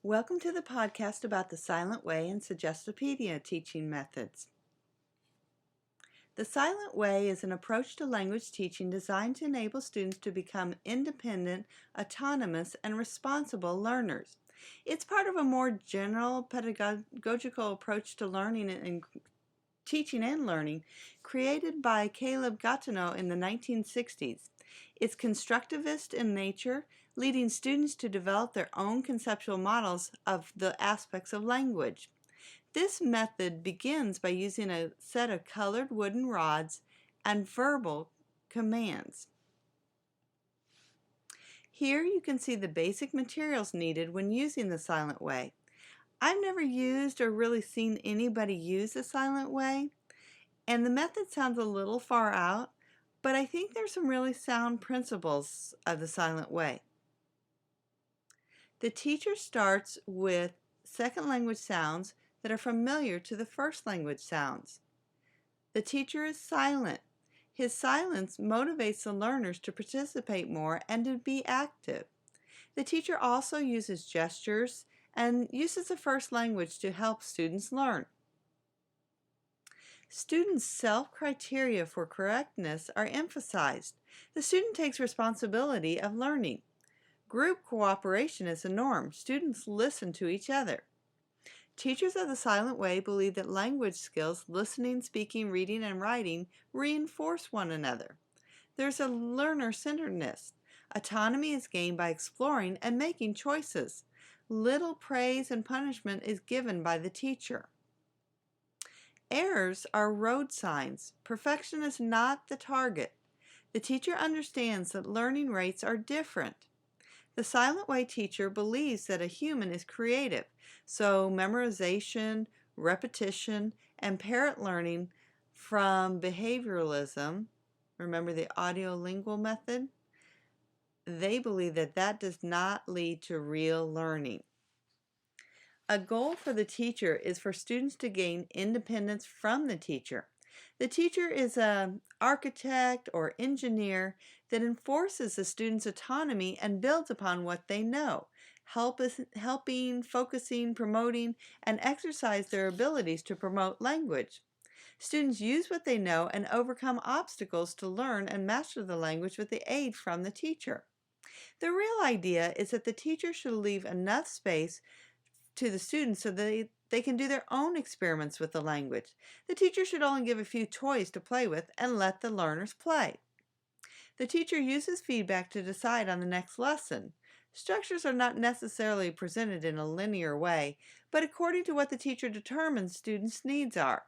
Welcome to the podcast about the Silent Way and Suggestopedia teaching methods. The Silent Way is an approach to language teaching designed to enable students to become independent, autonomous, and responsible learners. It's part of a more general pedagogical approach to learning and teaching and learning created by Caleb Gatineau in the 1960s. It's constructivist in nature, leading students to develop their own conceptual models of the aspects of language. This method begins by using a set of colored wooden rods and verbal commands. Here you can see the basic materials needed when using the Silent Way. I've never used or really seen anybody use the Silent Way, and the method sounds a little far out, but I think there's some really sound principles of the Silent Way. The teacher starts with second language sounds that are familiar to the first language sounds. The teacher is silent. His silence motivates the learners to participate more and to be active. The teacher also uses gestures and uses the first language to help students learn. Students' self-criteria for correctness are emphasized. The student takes responsibility of learning. Group cooperation is the norm. Students listen to each other. Teachers of the Silent Way believe that language skills, listening, speaking, reading, and writing, reinforce one another. There's a learner-centeredness. Autonomy is gained by exploring and making choices. Little praise and punishment is given by the teacher. Errors are road signs. Perfection is not the target. The teacher understands that learning rates are different. The Silent Way teacher believes that a human is creative, so memorization, repetition, and parrot learning from behavioralism, remember the audiolingual method? They believe that that does not lead to real learning. A goal for the teacher is for students to gain independence from the teacher. The teacher is an architect or engineer that enforces the student's autonomy and builds upon what they know, helping, focusing, promoting, and exercise their abilities to promote language. Students use what they know and overcome obstacles to learn and master the language with the aid from the teacher. The real idea is that the teacher should leave enough space to the students so they can do their own experiments with the language. The teacher should only give a few toys to play with and let the learners play. The teacher uses feedback to decide on the next lesson. Structures are not necessarily presented in a linear way, but according to what the teacher determines students' needs are.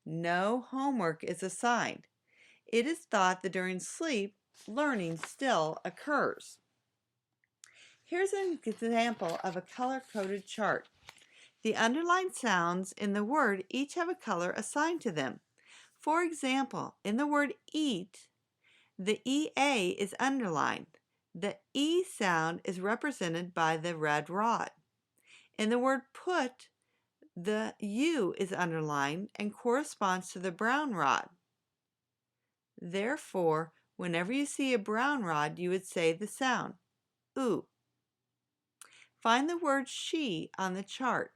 No homework is assigned. It is thought that during sleep, learning still occurs. Here's an example of a color-coded chart. The underlined sounds in the word each have a color assigned to them. For example, in the word eat, the EA is underlined. The E sound is represented by the red rod. In the word put, the U is underlined and corresponds to the brown rod. Therefore, whenever you see a brown rod, you would say the sound, oo. Find the word she on the chart.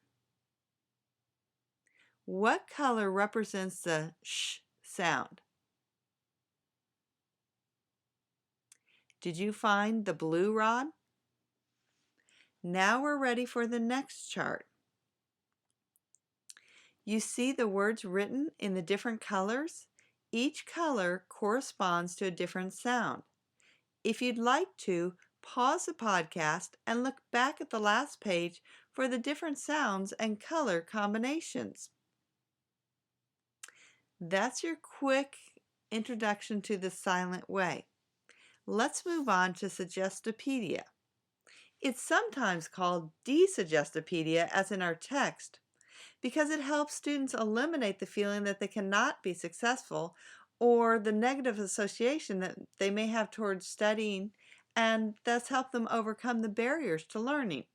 What color represents the sh sound? Did you find the blue rod? Now we're ready for the next chart. You see the words written in the different colors? Each color corresponds to a different sound. If you'd like to, pause the podcast and look back at the last page for the different sounds and color combinations. That's your quick introduction to the Silent Way. Let's move on to Suggestopedia. It's sometimes called Desuggestopedia, as in our text, because it helps students eliminate the feeling that they cannot be successful or the negative association that they may have towards studying, and thus help them overcome the barriers to learning.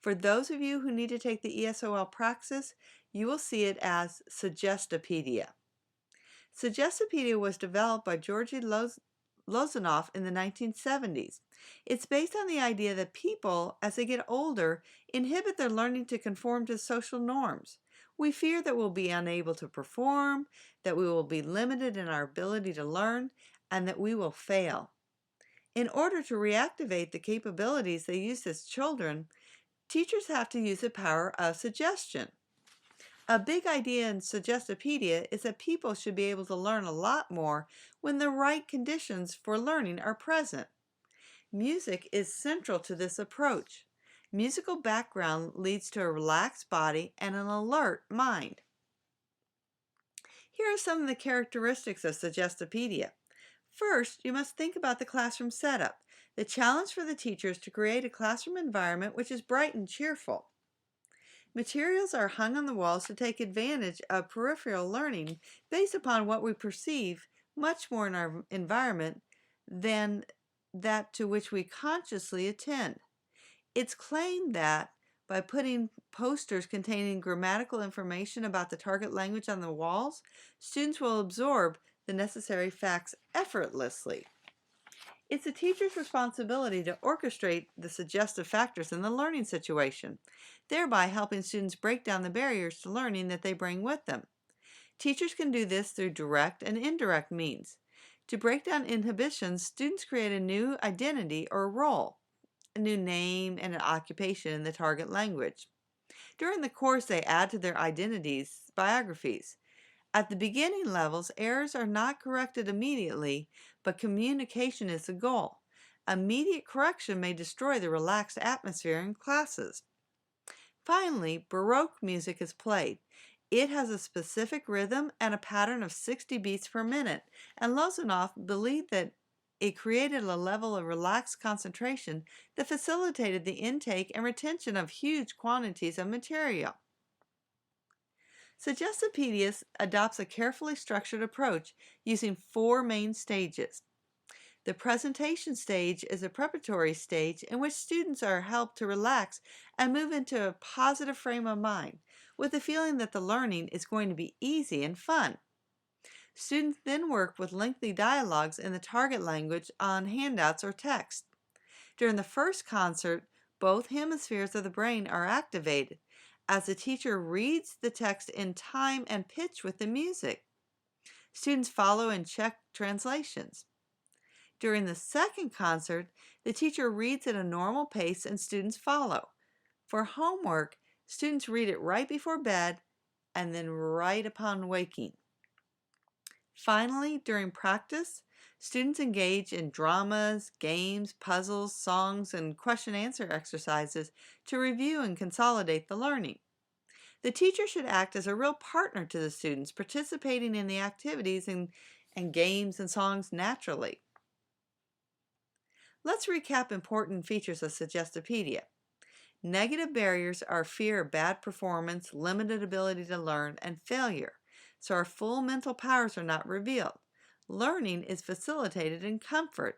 For those of you who need to take the ESOL praxis, you will see it as Suggestopedia. Suggestopedia was developed by Georgie Lozanoff in the 1970s. It's based on the idea that people, as they get older, inhibit their learning to conform to social norms. We fear that we'll be unable to perform, that we will be limited in our ability to learn, and that we will fail. In order to reactivate the capabilities they used as children, teachers have to use the power of suggestion. A big idea in Suggestopedia is that people should be able to learn a lot more when the right conditions for learning are present. Music is central to this approach. Musical background leads to a relaxed body and an alert mind. Here are some of the characteristics of Suggestopedia. First, you must think about the classroom setup. The challenge for the teacher is to create a classroom environment which is bright and cheerful. Materials are hung on the walls to take advantage of peripheral learning based upon what we perceive much more in our environment than that to which we consciously attend. It's claimed that by putting posters containing grammatical information about the target language on the walls, students will absorb the necessary facts effortlessly. It's a teacher's responsibility to orchestrate the suggestive factors in the learning situation, thereby helping students break down the barriers to learning that they bring with them. Teachers can do this through direct and indirect means. To break down inhibitions, students create a new identity or role, a new name and an occupation in the target language. During the course, they add to their identities biographies. At the beginning levels, errors are not corrected immediately, but communication is the goal. Immediate correction may destroy the relaxed atmosphere in classes. Finally, Baroque music is played. It has a specific rhythm and a pattern of 60 beats per minute, and Lozanoff believed that it created a level of relaxed concentration that facilitated the intake and retention of huge quantities of material. Suggestopedia adopts a carefully structured approach using 4 main stages. The presentation stage is a preparatory stage in which students are helped to relax and move into a positive frame of mind, with the feeling that the learning is going to be easy and fun. Students then work with lengthy dialogues in the target language on handouts or text. During the first concert, both hemispheres of the brain are activated as the teacher reads the text in time and pitch with the music. Students follow and check translations. During the second concert, the teacher reads at a normal pace and students follow. For homework, students read it right before bed and then right upon waking. Finally, during practice, students engage in dramas, games, puzzles, songs, and question-answer exercises to review and consolidate the learning. The teacher should act as a real partner to the students, participating in the activities and games and songs naturally. Let's recap important features of Suggestopedia. Negative barriers are fear of bad performance, limited ability to learn, and failure, so our full mental powers are not revealed. Learning is facilitated in comfort.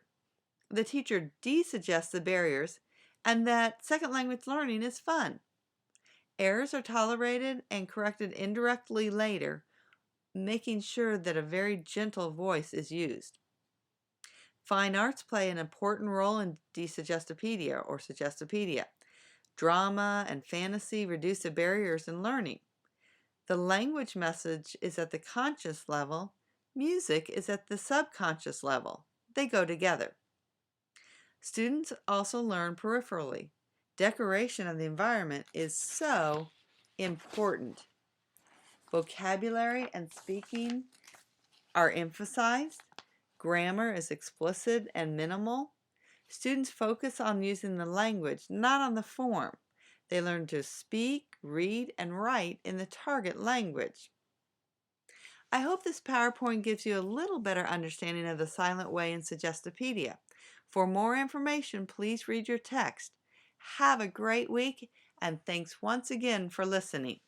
The teacher desuggests the barriers, and that second language learning is fun. Errors are tolerated and corrected indirectly later, making sure that a very gentle voice is used. Fine arts play an important role in desuggestopedia or Suggestopedia. Drama and fantasy reduce the barriers in learning. The language message is at the conscious level. Music is at the subconscious level. They go together. Students also learn peripherally. Decoration of the environment is so important. Vocabulary and speaking are emphasized. Grammar is explicit and minimal. Students focus on using the language, not on the form. They learn to speak, read, and write in the target language. I hope this PowerPoint gives you a little better understanding of the silent way in Suggestopedia. For more information, please read your text. Have a great week, and thanks once again for listening.